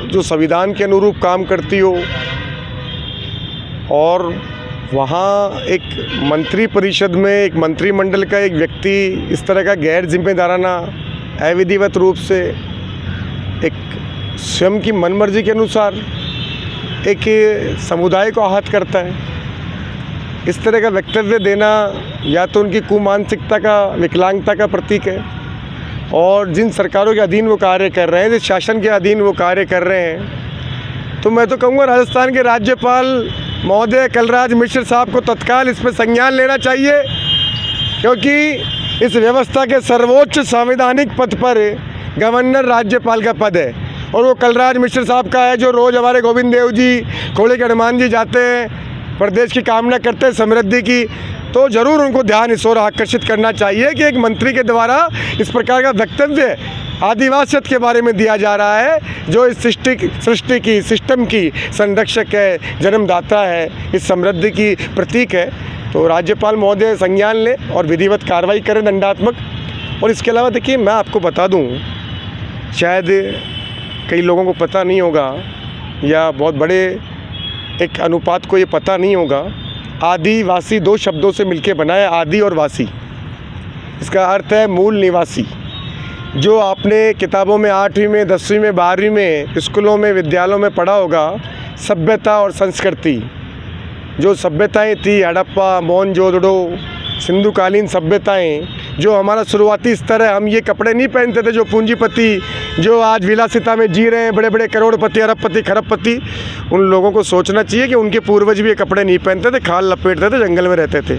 जो संविधान के अनुरूप काम करती हो और वहाँ एक मंत्री परिषद में एक मंत्रिमंडल का एक व्यक्ति इस तरह का गैर जिम्मेदाराना अविधिवत रूप से एक स्वयं की मनमर्जी के अनुसार एक समुदाय को आहत करता है, इस तरह का वक्तव्य देना या तो उनकी कुमानसिकता का, विकलांगता का प्रतीक है। और जिन सरकारों के अधीन वो कार्य कर रहे हैं, जिस शासन के अधीन वो कार्य कर रहे हैं, तो मैं तो कहूँगा राजस्थान के राज्यपाल महोदय कलराज मिश्र साहब को तत्काल इस पर संज्ञान लेना चाहिए, क्योंकि इस व्यवस्था के सर्वोच्च संवैधानिक पद पर गवर्नर राज्यपाल का पद है और वो कलराज मिश्र साहब का है, जो रोज़ हमारे गोविंद देव जी, खोड़े के हनुमान जी जाते हैं, प्रदेश की कामना करते हैं समृद्धि की। तो ज़रूर उनको ध्यान इस ओर आकर्षित करना चाहिए कि एक मंत्री के द्वारा इस प्रकार का वक्तव्य आदिवासियत के बारे में दिया जा रहा है, जो इस सृष्टि की, सिस्टम की संरक्षक है, जन्मदाता है, इस समृद्धि की प्रतीक है। तो राज्यपाल महोदय संज्ञान लें और विधिवत कार्रवाई करें, दंडात्मक। और इसके अलावा देखिए, मैं आपको बता दूं, शायद कई लोगों को पता नहीं होगा या बहुत बड़े एक अनुपात को ये पता नहीं होगा, आदिवासी दो शब्दों से मिलकर बना है, आदि और वासी। इसका अर्थ है मूल निवासी। जो आपने किताबों में 8वीं में, 10वीं में, 12वीं में, स्कूलों में, विद्यालयों में पढ़ा होगा, सभ्यता और संस्कृति। जो सभ्यताएं थी, हड़प्पा, मोहनजोदड़ो, सिंधुकालीन सभ्यताएं, जो हमारा शुरुआती स्तर है। हम ये कपड़े नहीं पहनते थे जो पूंजीपति, जो आज विलासिता में जी रहे हैं, बड़े बड़े करोड़पति, अरबपति, खरबपति, उन लोगों को सोचना चाहिए कि उनके पूर्वज भी ये कपड़े नहीं पहनते थे, खाल लपेटते थे, जंगल में रहते थे।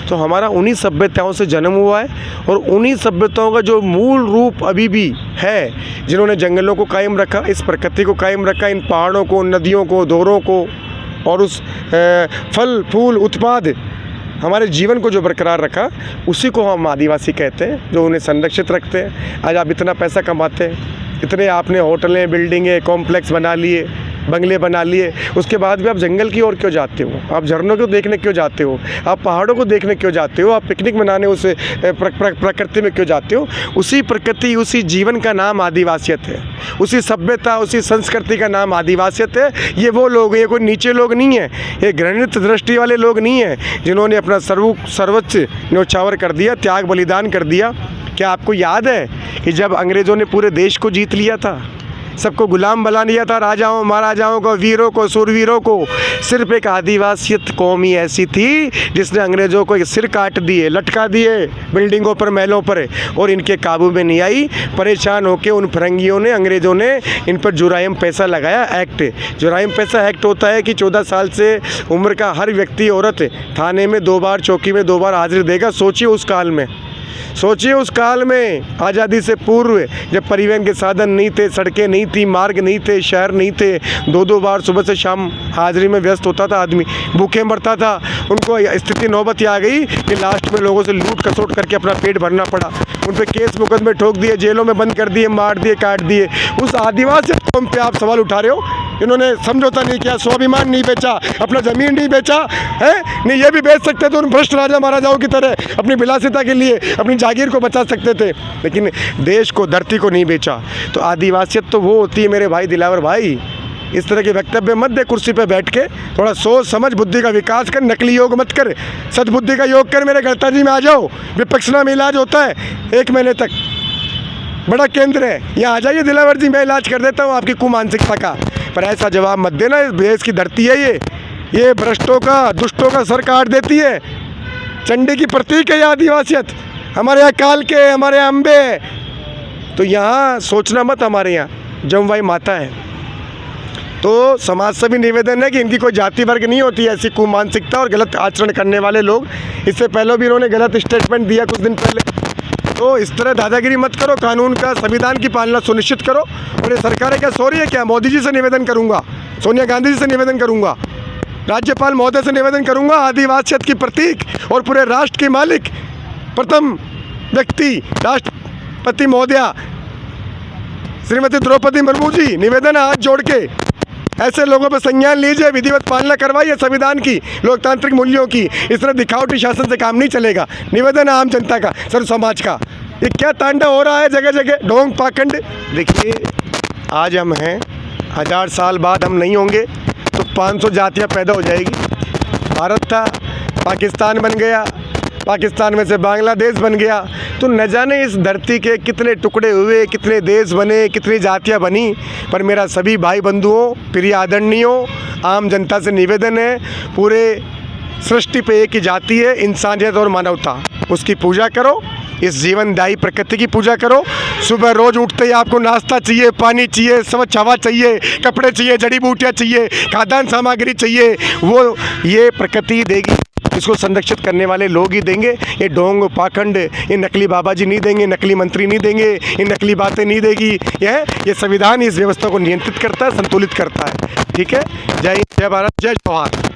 तो हमारा उन्हीं सभ्यताओं से जन्म हुआ है और उन्हीं सभ्यताओं का जो मूल रूप अभी भी है, जिन्होंने जंगलों को कायम रखा, इस प्रकृति को कायम रखा, इन पहाड़ों को, नदियों को, दोरों को, और उस फल फूल उत्पाद हमारे जीवन को जो बरकरार रखा, उसी को हम आदिवासी कहते हैं, जो उन्हें संरक्षित रखते हैं। आज आप इतना पैसा कमाते हैं, इतने आपने होटलें, बिल्डिंगें, कॉम्प्लेक्स बना लिए, बंगले बना लिए, उसके बाद भी आप जंगल की ओर क्यों जाते हो? आप झरनों को देखने क्यों जाते हो? आप पहाड़ों को देखने क्यों जाते हो? आप पिकनिक मनाने उस प्रकृति में क्यों जाते हो? उसी प्रकृति, उसी जीवन का नाम आदिवासियत है, उसी सभ्यता, उसी संस्कृति का नाम आदिवासियत है। ये वो लोग हैं, ये कोई नीचे लोग नहीं हैं, ये घृणित दृष्टि वाले लोग नहीं हैं, जिन्होंने अपना सर्वोच्च न्योछावर कर दिया, त्याग बलिदान कर दिया। क्या आपको याद है कि जब अंग्रेज़ों ने पूरे देश को जीत लिया था, सबको गुलाम बना लिया था, राजाओं महाराजाओं को, वीरों को, सूरवीरों को, सिर्फ एक आदिवासियत कौम ही ऐसी थी जिसने अंग्रेज़ों को सिर काट दिए, लटका दिए बिल्डिंगों पर, महलों पर, और इनके काबू में नहीं आई। परेशान होकर उन फिरंगियों ने, अंग्रेज़ों ने इन पर जुराइम पैसा लगाया एक्ट। जुराइम पैसा एक्ट होता है कि 14 साल से उम्र का हर व्यक्ति, औरत थाने में 2 बार, चौकी में 2 बार हाजिर देगा। सोचिए उस काल में, सोचिए उस काल में, आज़ादी से पूर्व, जब परिवहन के साधन नहीं थे, सड़कें नहीं थी, मार्ग नहीं थे, शहर नहीं थे, 2-2 बार सुबह से शाम हाजिरी में व्यस्त होता था आदमी, भूखे मरता था। उनको स्थिति नौबत आ गई कि लास्ट में लोगों से लूट खसोट करके अपना पेट भरना पड़ा। उन पर केस मुकदमे ठोक दिए, जेलों में बंद कर दिए, मार दिए, काट दिए। उस आदिवासी कौम पे आप सवाल उठा रहे हो? इन्होंने समझौता नहीं किया, स्वाभिमान नहीं बेचा, अपना ज़मीन नहीं बेचा है। नहीं, ये भी बेच सकते थे उन भ्रष्ट राजा महाराजाओं की तरह, अपनी विलासिता के लिए, अपनी जागीर को बचा सकते थे, लेकिन देश को, धरती को नहीं बेचा। तो आदिवासियत तो वो होती है मेरे भाई दिलावर भाई। इस तरह के वक्तव्य मत दे, कुर्सी पे बैठ के थोड़ा सोच समझ, बुद्धि का विकास कर, नकली योग मत कर, सद्बुद्धि का योग कर। मेरे गणताजी में आ जाओ, विपक्षना में इलाज होता है 1 महीने तक, बड़ा केंद्र है, यहाँ आ जाइए दिलावर जी, मैं इलाज कर देता हूँ आपकी कुमानसिकता का। पर ऐसा जवाब मत देना, इस देश की धरती है ये भ्रष्टों का, दुष्टों का सर काट देती है। चंडी की प्रतीक है ये आदिवासियत। हमारे यहाँ काल के, हमारे यहाँ अम्बे, तो यहाँ सोचना मत, हमारे यहाँ जमवाई माता है। तो समाज से भी निवेदन है कि इनकी कोई जाति वर्ग नहीं होती है, ऐसी कुमानसिकता और गलत आचरण करने वाले लोग। इससे पहले भी इन्होंने गलत स्टेटमेंट दिया कुछ दिन पहले। तो इस तरह दादागिरी मत करो, कानून का, संविधान की पालना सुनिश्चित करो। और ये सरकारें क्या सो रही है क्या? मोदी जी से निवेदन करूँगा, सोनिया गांधी जी से निवेदन करूँगा, राज्यपाल महोदय से निवेदन करूँगा, आदिवासियत की प्रतीक और पूरे राष्ट्र की मालिक, प्रथम व्यक्ति राष्ट्रपति महोदया श्रीमती द्रौपदी मुर्मू जी, निवेदन है हाथ जोड़ के, ऐसे लोगों पर संज्ञान लीजिए, विधिवत पालना करवाइए संविधान की, लोकतांत्रिक मूल्यों की। इस तरह दिखावटी शासन से काम नहीं चलेगा। निवेदन है आम जनता का, सर्व समाज का। ये क्या तांडव हो रहा है जगह जगह, ढोंग पाखंड। देखिए, आज हम हैं 1000 साल बाद हम नहीं होंगे तो 500 जातियाँ पैदा हो जाएगी। भारत था, पाकिस्तान बन गया, पाकिस्तान में से बांग्लादेश बन गया, तो न जाने इस धरती के कितने टुकड़े हुए, कितने देश बने, कितनी जातियाँ बनी। पर मेरा सभी भाई बंधुओं, प्रिय आदरणीयों, आम जनता से निवेदन है, पूरे सृष्टि पे एक ही जाति है, इंसानियत और मानवता। उसकी पूजा करो, इस जीवनदायी प्रकृति की पूजा करो। सुबह रोज़ उठते ही आपको नाश्ता चाहिए, पानी चाहिए, स्वच्छ हवा चाहिए, कपड़े चाहिए, जड़ी बूटियाँ चाहिए, खाद्यान्न सामग्री चाहिए, वो ये प्रकृति देगी। इसको संरक्षित करने वाले लोग ही देंगे। ये ढोंग पाखंड, ये नकली बाबा जी नहीं देंगे, नकली मंत्री नहीं देंगे, ये नकली बातें नहीं देगी। ये संविधान इस व्यवस्था को नियंत्रित करता है, संतुलित करता है। ठीक है। जय हिंद, जय भारत, जय जवाहर।